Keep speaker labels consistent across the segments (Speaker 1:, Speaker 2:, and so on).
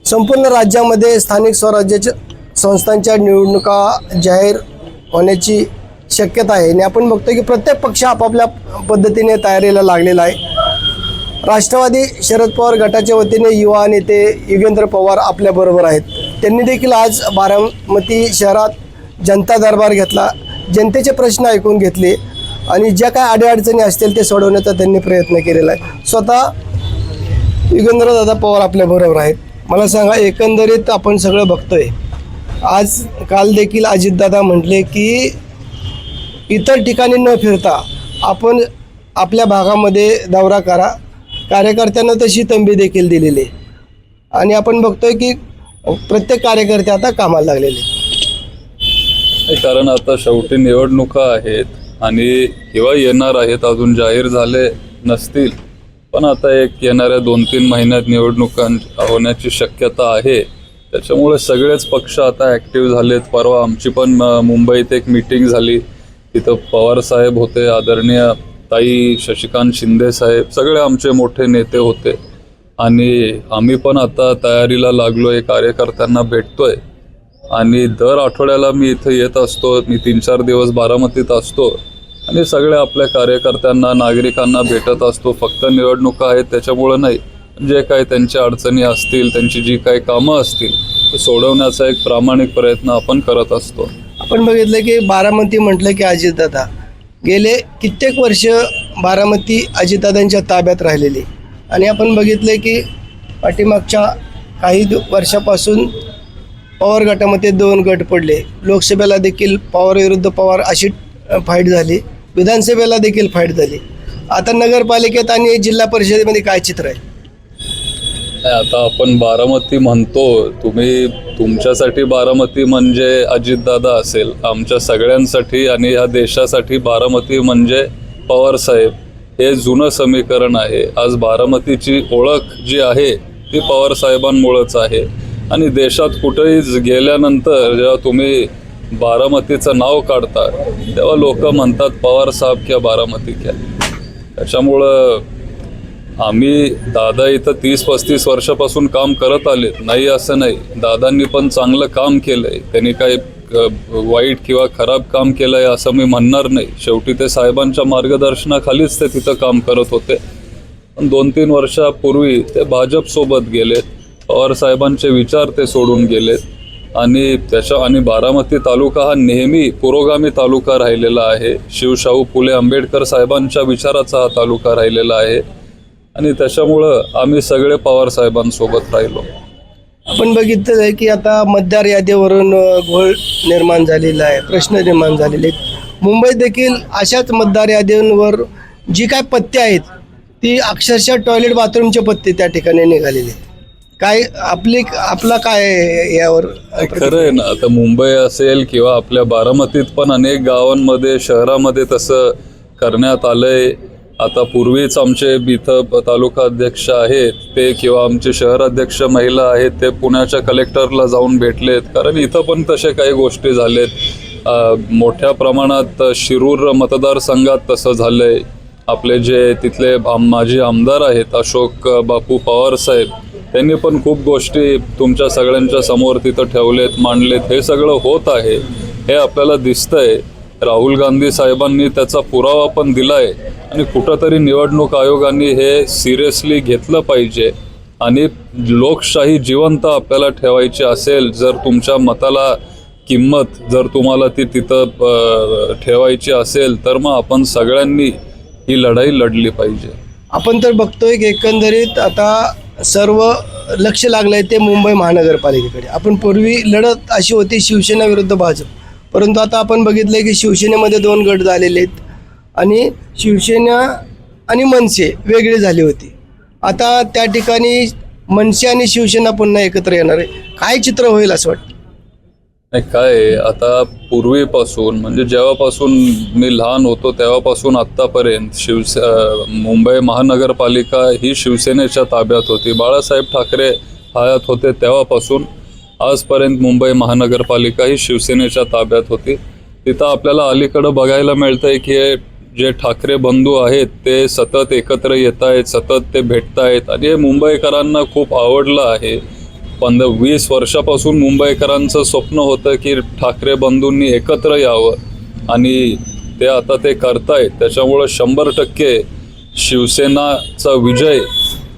Speaker 1: संपूर्ण राज्यामध्ये स्थानिक स्वराज्याच्या संस्थांच्या निवडणुका जाहीर होण्याची शक्यता आहे आणि आपण बघतो की प्रत्येक पक्ष आपापल्या पद्धतीने तयारीला लागलेला आहे. राष्ट्रवादी शरद पवार गटाच्या वतीने युवा नेते युगेंद्र पवार आपल्याबरोबर आहेत. त्यांनी देखील आज बारामती शहरात जनता दरबार घेतला, जनतेचे प्रश्न ऐकून घेतले आणि ज्या काय अडीअडचणी असतील ते सोडवण्याचा त्यांनी प्रयत्न केलेला आहे. स्वतः युगेंद्रदादा पवार आपल्याबरोबर आहेत. मला सांगा, एकंदरीत आपण सगळं बघतोय, आज काल देखील अजितदादा म्हटले की इतर ठिकाणी न फिरता आपण आपल्या भागामध्ये दौरा करा. कार्यकर्त्यांना तशी तंबी देखील दिलेली आहे आणि आपण बघतोय की प्रत्येक कार्यकर्ते आता कामाला लागलेले.
Speaker 2: कारण आता शेवटी निवडणुका आहेत आणि किंवा येणार आहेत, अजून जाहीर झाले नसतील, पण आता एक येणाऱ्या 2-3 महिन्यात निवडणुका होण्याची शक्यता आहे. त्याच्यामुळे सगळेच पक्ष आता ॲक्टिव्ह झालेत. परवा आमची पण मुंबईत एक मीटिंग झाली, तिथं पवार साहेब होते, आदरणीय ताई शशिकांत शिंदे साहेब, सगळे आमचे मोठे नेते होते आणि आम्ही पण आता तयारीला लागलोय, कार्यकर्त्यांना भेटतोय आणि दर आठवड्याला मी इथं येत असतो. मी 3-4 दिवस बारामतीत असतो आणि सगळ्या आपल्या कार्यकर्त्यांना, नागरिकांना भेटत असतो. फक्त निवडणुका आहेत त्याच्यामुळं नाही, जे काही त्यांच्या अडचणी असतील, त्यांची जी काही कामं असतील ते सोडवण्याचा एक प्रामाणिक प्रयत्न आपण करत असतो.
Speaker 1: आपण बघितलं की बारामती म्हटलं की अजितदादा, गेले कित्येक वर्ष बारामती अजितदादांच्या ताब्यात राहिलेली आणि आपण बघितलं की पाठीमागच्या काही वर्षापासून पवार गटामध्ये 2 गट पडले. लोकसभेला देखील पवार विरुद्ध पवार अशी फाईट झाली, विधानसभेला देखील फाईट झाली. आता नगरपालिकेत आणि जिल्हा परिषदेमध्ये काय चित्र आहे?
Speaker 2: आता आपण बारामती म्हणतो, तुम्ही तुमच्यासाठी बारामती म्हणजे अजितदादा असेल, आमच्या सगळ्यांसाठी आणि या देशासाठी बारामती म्हणजे पवार साहेब. हे जुनं समीकरण आहे. आज बारामतीची ओळख जी आहे ती पवार साहेबांमुळेच आहे आणि देशात कुठेही गेल्यानंतर जेव्हा तुम्ही बारामतीचं नाव काढता तेव्हा लोक म्हणतात पवार साहेब क्या बारामती क्या. त्याच्यामुळं आम्ही दादा इथं 30-35 वर्षापासून काम करत आलेत, नाही असं नाही. दादांनी पण चांगलं काम केलं आहे, त्यांनी काही वाईट किंवा खराब काम केलं आहे असं मी म्हणणार नाही. शेवटी ते साहेबांच्या मार्गदर्शनाखालीच ते तिथं काम करत होते. पण 2-3 वर्षापूर्वी ते भाजपसोबत गेलेत, पवार साहेबांचे विचार ते सोडून गेलेत आणि बारामती तालुका हा नेहमी पुरोगामी तालुका राहिलेला आहे. शिवशाहू फुले आंबेडकर साहेबांच्या विचाराचा हा तालुका राहिलेला आहे आणि त्याच्यामुळं आम्ही सगळे पवार साहेबांसोबत राहिलो.
Speaker 1: आपण बघितलं आहे की आता मतदार यादीवरून घोळ निर्माण झालेला आहे, प्रश्न निर्माण झालेले आहेत. मुंबईत देखील अशाच मतदार यादींवर जी काय पत्ते आहेत ती अक्षरशः टॉयलेट बाथरूमचे पत्ते त्या ठिकाणी निघालेले आहेत. काय आपला काय यावर?
Speaker 2: खरं आहे ना, आता मुंबई असेल किंवा आपल्या बारामतीत पण अनेक गावांमध्ये, शहरामध्ये तसं करण्यात आलंय. आता पूर्वीच आमचे इथं तालुका अध्यक्ष आहेत ते किंवा आमचे शहर अध्यक्ष महिला आहेत ते पुण्याच्या कलेक्टरला जाऊन भेटलेत, कारण इथं पण तसे काही गोष्टी झालेत. मोठ्या प्रमाणात शिरूर मतदारसंघात तसं झालंय. आपले जे तिथले माजी आमदार आहेत अशोक बापू पवार साहेब, त्यांनी पण खूप गोष्टी तुमच्या सगळ्यांच्या समोर तिथं ठेवलेत, मांडलेत. हे सगळं होत आहे, हे आपल्याला दिसतंय. राहुल गांधी साहेबांनी त्याचा पुरावा पण दिलाय आणि कुठंतरी निवडणूक आयोगाने हे सिरियसली घेतलं पाहिजे आणि लोकशाही जिवंत आपल्याला ठेवायची असेल, जर तुमच्या मताला किंमत जर तुम्हाला ती तिथं ठेवायची असेल तर मग आपण सगळ्यांनी ही लढाई लढली पाहिजे.
Speaker 1: आपण तर बघतोय की एकंदरीत आता सर्व लक्ष लागलंय ते मुंबई महानगरपालिकेकडे. आपण पूर्वी लढत अशी होती शिवसेना विरुद्ध भाजप, परंतु आता आपण बघितलं की शिवसेनेमध्ये 2 गट झालेले आहेत आणि शिवसेना आणि मनसे वेगळी झाली होती. आता त्या ठिकाणी मनसे आणि शिवसेना पुन्हा एकत्र येणार आहे. काय चित्र होईल असं वाटतं?
Speaker 2: नाही, काय आता पूर्वीपासून म्हणजे जेव्हापासून मी लहान होतो तेव्हापासून आत्तापर्यंत मुंबई महानगरपालिका ही शिवसेनेच्या ताब्यात होती. बाळासाहेब ठाकरे हयात होते तेव्हापासून आजपर्यंत मुंबई महानगरपालिका ही शिवसेनेच्या ताब्यात होती. तिथं आपल्याला अलीकडं बघायला मिळतंय की जे ठाकरे बंधू आहेत ते सतत एकत्र येत आहेत, सतत ते भेटत आहेत आणि हे मुंबईकरांना खूप आवडलं आहे. 20 वर्षापासून मुंबईकरांचं स्वप्न होतं की ठाकरे बंधूंनी एकत्र यावं आणि ते आता ते करतायत. त्याच्यामुळं 100% शिवसेनाचा विजय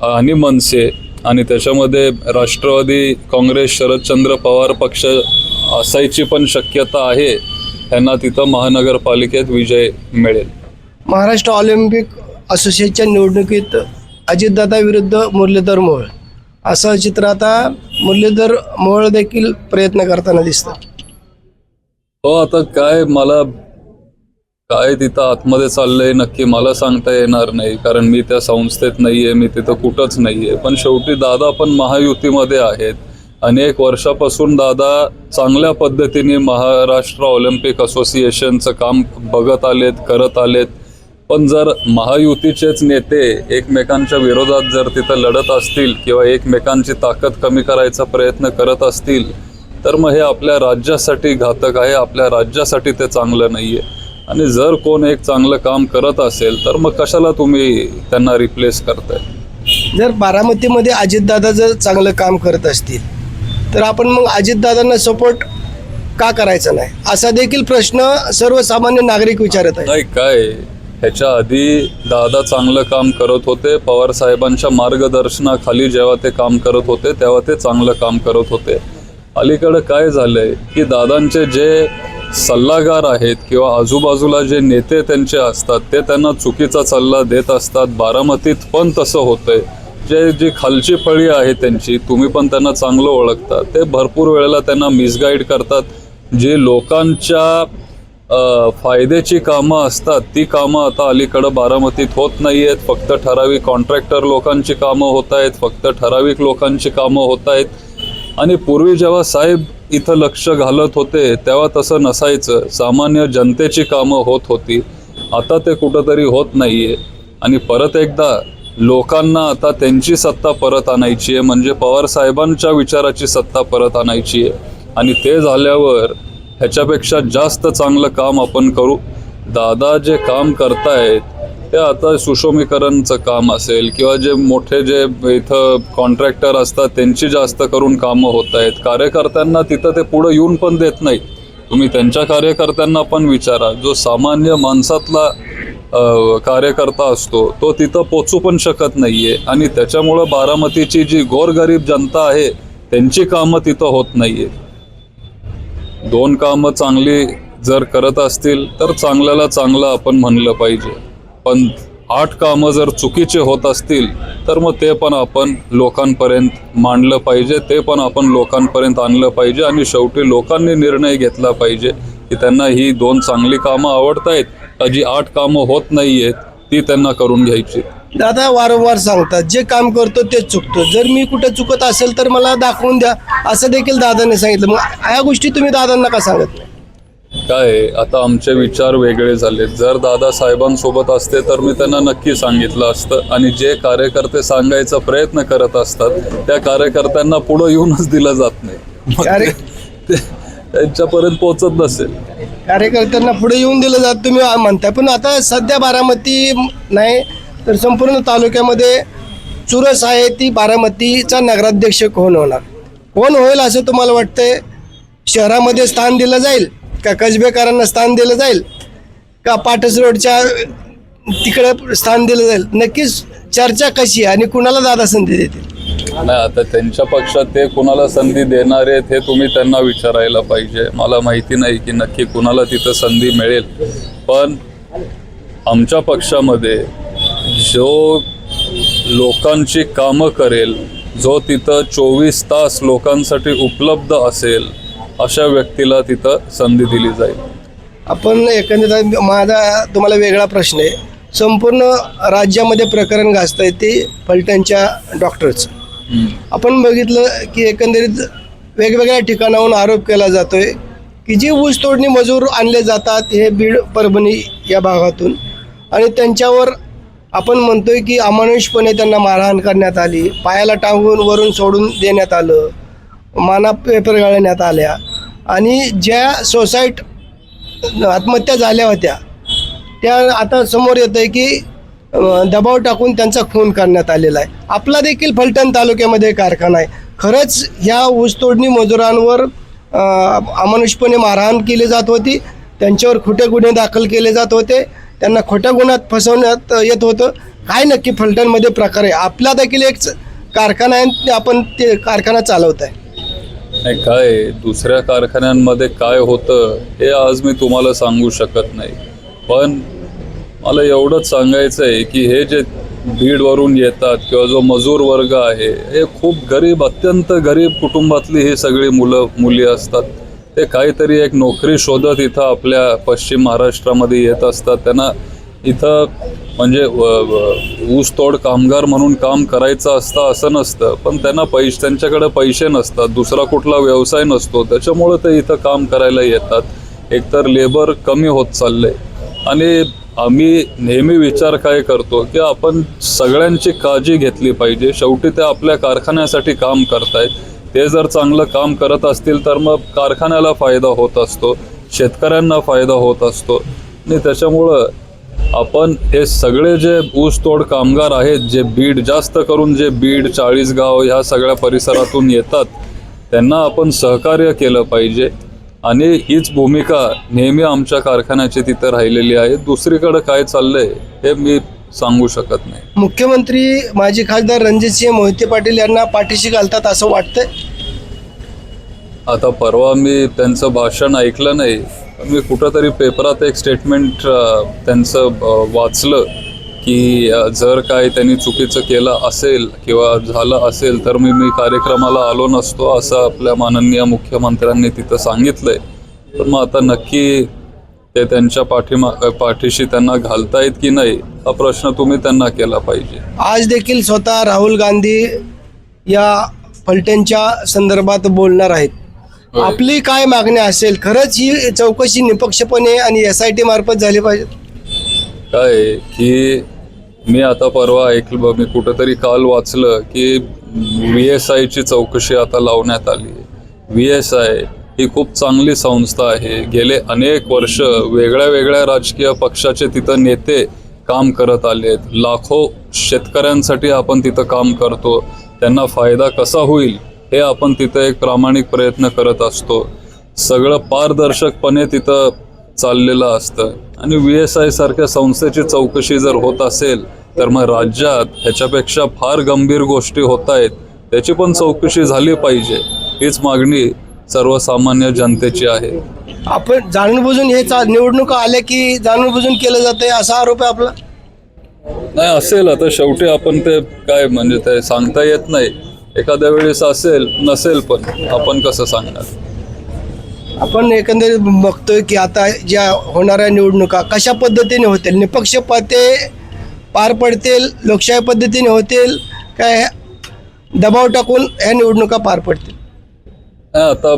Speaker 2: आणि मनसे आणि त्याच्यामध्ये राष्ट्रवादी काँग्रेस शरदचंद्र पवार पक्ष असायची पण शक्यता आहे. त्यांना तिथं महानगरपालिकेत विजय मिळेल.
Speaker 1: महाराष्ट्र ऑलिम्पिक असोसिएशनच्या निवडणुकीत अजितदादा विरुद्ध मुरलीधर मोहोळ असं चित्र आता मुरलीधर मोहोळ देखील प्रयत्न करताना दिसतं.
Speaker 2: हो, आता काय तिथं आतमध्ये चाललंय नक्की मला सांगता येणार नाही, कारण मी त्या संस्थेत नाहीये, मी तिथं कुठंच नाहीये. पण शेवटी दादा पण महायुतीमध्ये आहेत. अनेक वर्षापासून दादा चांगल्या पद्धतीने महाराष्ट्र ऑलिम्पिक असोसिएशनचं काम बघत आलेत, करत आलेत. पण जर महायुतीचेच नेते एकमेकांच्या विरोधात जर तिथं लढत असतील किंवा एकमेकांची ताकद कमी करायचा प्रयत्न करत असतील तर मग हे आपल्या राज्यासाठी घातक आहे, आपल्या राज्यासाठी ते चांगलं नाही आहे. आणि जर कोण एक चांगलं काम करत असेल तर मग कशाला तुम्ही त्यांना रिप्लेस करताय.
Speaker 1: जर बारामतीमध्ये अजितदादा जर चांगलं काम करत असतील तर आपण मग अजितदादांना सपोर्ट का करायचा नाही असा देखील प्रश्न सर्वसामान्य नागरिक विचारत आहे.
Speaker 2: नाही, काय ह्याच्या आधी दादा चांगलं काम करत होते. पवार साहेबांच्या मार्गदर्शनाखाली जेव्हा ते काम करत होते तेव्हा ते चांगलं काम करत होते. अलीकडं काय झालंय की दादांचे जे सल्लागार आहेत किंवा आजूबाजूला जे नेते त्यांचे असतात ते त्यांना चुकीचा सल्ला देत असतात. बारामतीत पण तसं होतंय. जी खालची फळी आहे त्यांची, तुम्ही पण त्यांना चांगलं ओळखता, ते भरपूर वेळेला त्यांना मिसगाईड करतात. जी लोकांच्या फायद्याची कामं असतात ती कामं आता अलीकडं बारामतीत होत नाही आहेत. फक्त ठराविक कॉन्ट्रॅक्टर लोकांची कामं होत आहेत, फक्त ठराविक लोकांची कामं होत आहेत. आणि पूर्वी जेव्हा साहेब इथं लक्ष घालत होते तेव्हा तसं नसायचं. सामान्य जनतेची कामं होत होती. आता ते कुठंतरी होत नाही आहे. आणि परत एकदा लोकांना आता त्यांची सत्ता परत आणायची आहे, म्हणजे पवार साहेबांच्या विचाराची सत्ता परत आणायची आहे. आणि ते झाल्यावर ह्याच्यापेक्षा जास्त चांगलं काम आपण करू. दादा जे काम करतायत ते आता सुशोभीकरणचं काम असेल किंवा जे मोठे जे इथं कॉन्ट्रॅक्टर असतात त्यांची जास्त करून कामं होत आहेत. कार्यकर्त्यांना तिथं ते पुढं येऊन पण देत नाही. तुम्ही त्यांच्या कार्यकर्त्यांना पण विचारा. जो सामान्य माणसातला कार्यकर्ता असतो तो तिथं पोचू पण शकत नाहीये. आणि त्याच्यामुळं बारामतीची जी गोरगरीब जनता आहे त्यांची कामं तिथं होत नाहीये. 2 कामं चांगली जर करत असतील तर चांगल्याला चांगलं आपण म्हणलं पाहिजे. पण 8 कामं जर चुकीचे होत असतील तर मग ते पण आपण लोकांपर्यंत मांडलं पाहिजे, ते पण आपण लोकांपर्यंत आणलं पाहिजे. आणि शेवटी लोकांनी निर्णय घेतला पाहिजे की त्यांना ही 2 चांगली कामं आवडतायत, जी 8 कामं होत नाही आहेत ती त्यांना करून घ्यायची.
Speaker 1: दादा वारंवार सांगतात जे काम करतो तेच चुकतो. जर मी कुठे चुकत असेल तर मला दाखवून द्या असं देखील दादाने सांगितलं. मग ह्या गोष्टी तुम्ही दादांना का सांगत नाही?
Speaker 2: काय आता आमचे विचार वेगळे झाले. जर दादा साहेबांसोबत असते तर मी त्यांना नक्की सांगितलं असतं. आणि जे कार्यकर्ते सांगायचा प्रयत्न करत असतात त्या कार्यकर्त्यांना पुढं येऊनच दिलं जात नाही, त्यांच्यापर्यंत पोहोचत नसेल.
Speaker 1: कार्यकर्त्यांना पुढे येऊन दिलं जात तुम्ही म्हणताय. पण आता सध्या बारामती नाही तर संपूर्ण तालुक्यामध्ये चुरस आहे ती बारामतीचा नगराध्यक्ष कोण होणार, कोण होईल असं तुम्हाला वाटतंय? शहरामध्ये स्थान दिलं जाईल का कसबेकरांना स्थान दिलं जाईल का पाटस रोडच्या तिकडे स्थान दिलं जाईल? नक्कीच चर्चा कशी आहे आणि कुणाला दादा संधी देतील?
Speaker 2: नाही, आता त्यांच्या पक्षात ते कुणाला संधी देणार आहेत हे तुम्ही त्यांना विचारायला पाहिजे. मला माहिती नाही की नक्की कुणाला तिथं संधी मिळेल. पण आमच्या पक्षामध्ये जो लोकांची कामं करेल, जो तिथं 24 तास लोकांसाठी उपलब्ध असेल अशा व्यक्तीला तिथं संधी दिली जाईल.
Speaker 1: आपण एकंदरीत माझा तुम्हाला वेगळा प्रश्न आहे. संपूर्ण राज्यामध्ये प्रकरण गाजतंय ते फलटणच्या डॉक्टरचं. आपण बघितलं की एकंदरीत वेगवेगळ्या ठिकाणाहून आरोप केला जातोय की जे ऊस तोडणी मजूर आणले जातात हे बीड परभणी या भागातून आणि त्यांच्यावर आपण म्हणतोय की अमानुषपणे त्यांना मारहाण करण्यात आली, पायाला टांगून वरून सोडून देण्यात आलं, माना पेपर गाळण्यात आल्या आणि ज्या सोसाईट आत्महत्या झाल्या होत्या त्या आता समोर येत आहे की दबाव टाकून त्यांचा खून करण्यात आलेला आहे. आपला देखील फलटण तालुक्यामध्ये कारखाना आहे. खरंच ह्या ऊसतोडणी मजुरांवर अमानुषपणे मारहाण केली जात होती, त्यांच्यावर खोटे गुन्हे दाखल केले जात होते, त्यांना खोट्या गुन्ह्यात फसवण्यात येत होतं. काय नक्की फलटणमध्ये प्रकार आहे? आपला देखील एक कारखाना आहे, आपण ते कारखाना चालवत आहे.
Speaker 2: नाही, काय दुसऱ्या कारखान्यांमध्ये काय होतं हे आज मी तुम्हाला सांगू शकत नाही, पण मला एवढंच सांगायचं आहे की हे जे बीडवरून येतात किंवा जो मजूर वर्ग आहे हे खूप गरीब, अत्यंत गरीब कुटुंबातली ही सगळी मुली असतात. ते काहीतरी एक नोकरी शोधत इथं आपल्या पश्चिम महाराष्ट्रामध्ये येत असतात. त्यांना इथं म्हणजे ऊसतोड कामगार म्हणून काम करायचं असतं असं नसतं, पण त्यांच्याकडे पैसे नसतात, दुसरा कुठला व्यवसाय नसतो, त्याच्यामुळं ते इथं काम करायला येतात. एकतर लेबर कमी होत चाललंय आणि आम्ही नेहमी विचार काय करतो की आपण सगळ्यांची काळजी घेतली पाहिजे. शेवटी ते आपल्या कारखान्यासाठी काम करतायत. ते जर चांगलं काम करत असतील तर मग कारखान्याला फायदा होत असतो, शेतकऱ्यांना फायदा होत असतो. आणि त्याच्यामुळं आपण हे सगळे जे ऊसतोड कामगार आहेत, जे बीड, जास्त करून जे बीड, चाळीसगाव ह्या सगळ्या परिसरातून येतात, त्यांना आपण सहकार्य केलं पाहिजे. आणि हीच भूमिका नेहमी आमच्या कारखान्याची तिथं राहिलेली आहे. दुसरीकडे काय चाललंय हे मी सांगू शकत नाही.
Speaker 1: मुख्यमंत्री माजी खासदार रणजितसिंह मोहिते पाटील यांना पाठीशी घालतात असं वाटतंय?
Speaker 2: आता परवा मी त्यांचं भाषण ऐकलं नाही, मी कुठंतरी पेपरात एक स्टेटमेंट त्यांचं वाचलं की जर काय त्यांनी चुकीचं केलं असेल किंवा झालं असेल तर मी कार्यक्रमाला आलो नसतो असं आपल्या माननीय मुख्यमंत्र्यांनी तिथं सांगितलंय. पण मग आता नक्की ते त्यांच्या पाठीशी त्यांना घालतायत की नाही हा प्रश्न तुम्ही त्यांना केला पाहिजे.
Speaker 1: आज देखील स्वतः राहुल गांधी या फलटणच्या संदर्भात बोलणार आहेत. आपली काय मागणी असेल? खरंच ही चौकशी निपक्षपणे आणि SIT मार्फत झाली पाहिजे.
Speaker 2: काय की मी आता परवा ऐकलं, मी कुठंतरी काल वाचलं की VSIची चौकशी आता लावण्यात आली. VSI ही खूप चांगली संस्था आहे. गेले अनेक वर्ष वेगळ्या वेगळ्या राजकीय पक्षाचे तिथं नेते काम करत आलेत. लाखो शेतकऱ्यांसाठी आपण तिथं काम करतो. त्यांना फायदा कसा होईल हे आपण तिथं एक प्रामाणिक प्रयत्न करत असतो. सगळं पारदर्शकपणे तिथं चाललेलं असतं. आणि VSI सारख्या संस्थेची चौकशी जर होत असेल तर मग राज्यात ह्याच्यापेक्षा फार गंभीर गोष्टी होत आहेत, त्याची पण चौकशी झाली पाहिजे. हीच मागणी सर्वसामान्य जनतेची आहे.
Speaker 1: आपण जाणून बुजून हे निवडणुका आल्या की जाणून बुजून केलं जातंय असा आरोप आहे आपला?
Speaker 2: नाही असेल, आता शेवटी आपण ते काय म्हणजे ते सांगता येत नाही. एखाद्या वेळेस असेल, नसेल, पण आपण कसं सांगणार?
Speaker 1: आपण एकंदरीत बघतोय की आता ज्या होणाऱ्या निवडणुका कशा पद्धतीने होतील? निपक्षपाते पार पडतील, लोकशाही पद्धतीने होतील, काय दबाव टाकून ह्या निवडणुका पार पडतील?
Speaker 2: आता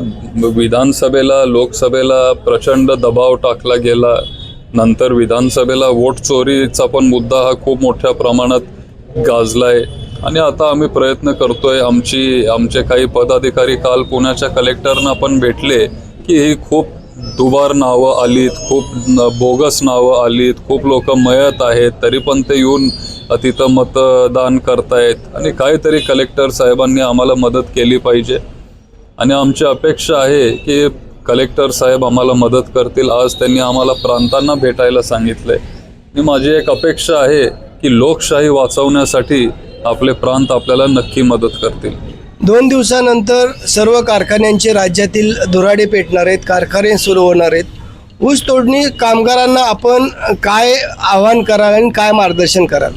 Speaker 2: विधानसभेला, लोकसभेला प्रचंड दबाव टाकला गेला. नंतर विधानसभेला वोट चोरीचा पण मुद्दा हा खूप मोठ्या प्रमाणात गाजलाय. आणि आता आम्ही प्रयत्न करतोय. आमचे काही पदाधिकारी काल पुण्याच्या कलेक्टरना पण भेटले की ही खूप दुबार नावं आलीत, खूप बोगस नावं आलीत, खूप लोक मयत आहेत, तरी पण ते येऊन तिथं मतदान करतायत. आणि काहीतरी कलेक्टर साहेबांनी आम्हाला मदत केली पाहिजे. आणि आमची अपेक्षा आहे की कलेक्टर साहेब आम्हाला मदत करतील. आज त्यांनी आम्हाला प्रांतांना भेटायला सांगितलंय. आणि माझी एक अपेक्षा आहे की लोकशाही वाचवण्यासाठी आपले प्रांत आपल्याला नक्की मदत करतील.
Speaker 1: 2 दिवसानंतर सर्व कारखान्यांचे राज्यातील धुराडे पेटणार आहेत, कारखाने सुरू होणार आहेत. ऊस तोडणी कामगारांना आपण काय आव्हान कराल आणि काय मार्गदर्शन कराल?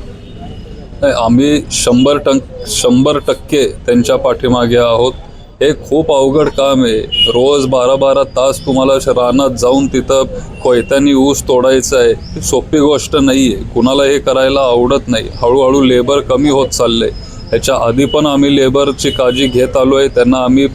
Speaker 2: आम्ही 100% त्यांच्या पाठीमागे आहोत. हे खूप अवघड काम आहे. रोज 12-12 तास तुम्हाला रानात जाऊन तिथं कोयत्यानी ऊस तोडायचं आहे. ही सोपी गोष्ट नाही आहे. कुणाला हे करायला आवडत नाही. हळूहळू लेबर कमी होत चाललं आहे. ह्याच्या आधी पण आम्ही लेबरची काळजी घेत आलो आहे. त्यांना आम्ही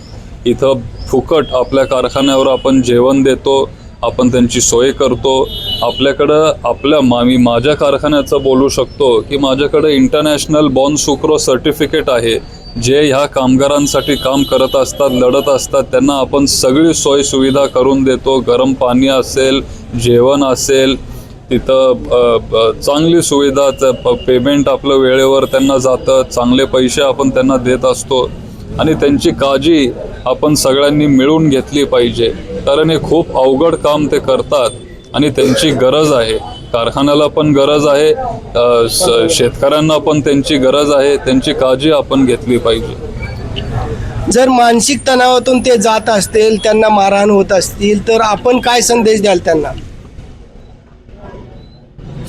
Speaker 2: इथं फुकट आपल्या कारखान्यावर आपण जेवण देतो, आपण त्यांची सोय करतो. आपल्याकडं मी माझ्या कारखान्याचं बोलू शकतो की माझ्याकडे इंटरनॅशनल बॉर्न सुक्रो सर्टिफिकेट आहे. जे ह्या कामगारांसाठी काम करत असतात, लढत असतात, त्यांना आपण सगळी सोय सुविधा करून देतो. गरम पाणी असेल, जेवण असेल, तिथं चांगली सुविधा, पेमेंट आपलं वेळेवर त्यांना जातं, चांगले पैसे आपण त्यांना देत असतो. आणि त्यांची काळजी आपण सगळ्यांनी मिळून घेतली पाहिजे, कारण हे खूप अवघड काम ते करतात आणि त्यांची गरज आहे. कारखान्याला पण गरज आहे, शेतकऱ्यांना पण त्यांची गरज आहे. त्यांची काळजी आपण घेतली पाहिजे.
Speaker 1: जर मानसिक तणावातून ते जात असतील, त्यांना मारहाण होत असतील, तर आपण काय संदेश द्याल त्यांना?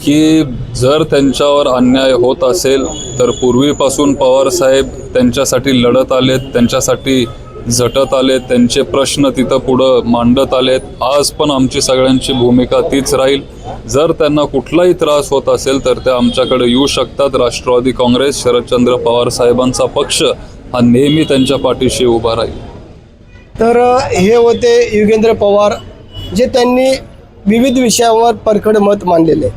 Speaker 2: की जर त्यांच्यावर अन्याय होत असेल तर पूर्वीपासून पवार साहेब त्यांच्यासाठी लढत आलेत, त्यांच्यासाठी झटत आलेत, त्यांचे प्रश्न तिथं पुढं मांडत आलेत. आज पण आमची सगळ्यांची भूमिका तीच राहील. जर त्यांना कुठलाही त्रास होत असेल तर ते आमच्याकडे येऊ शकतात. राष्ट्रवादी काँग्रेस, शरदचंद्र पवार साहेबांचा पक्ष हा नेहमी त्यांच्या पाठीशी उभा राहील.
Speaker 1: तर हे होते युगेंद्र पवार, जे त्यांनी विविध विषयावर परखड मत मांडलेले.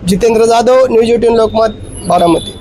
Speaker 1: जितेंद्र जाधव, न्यूज 18 लोकमत, बारामती.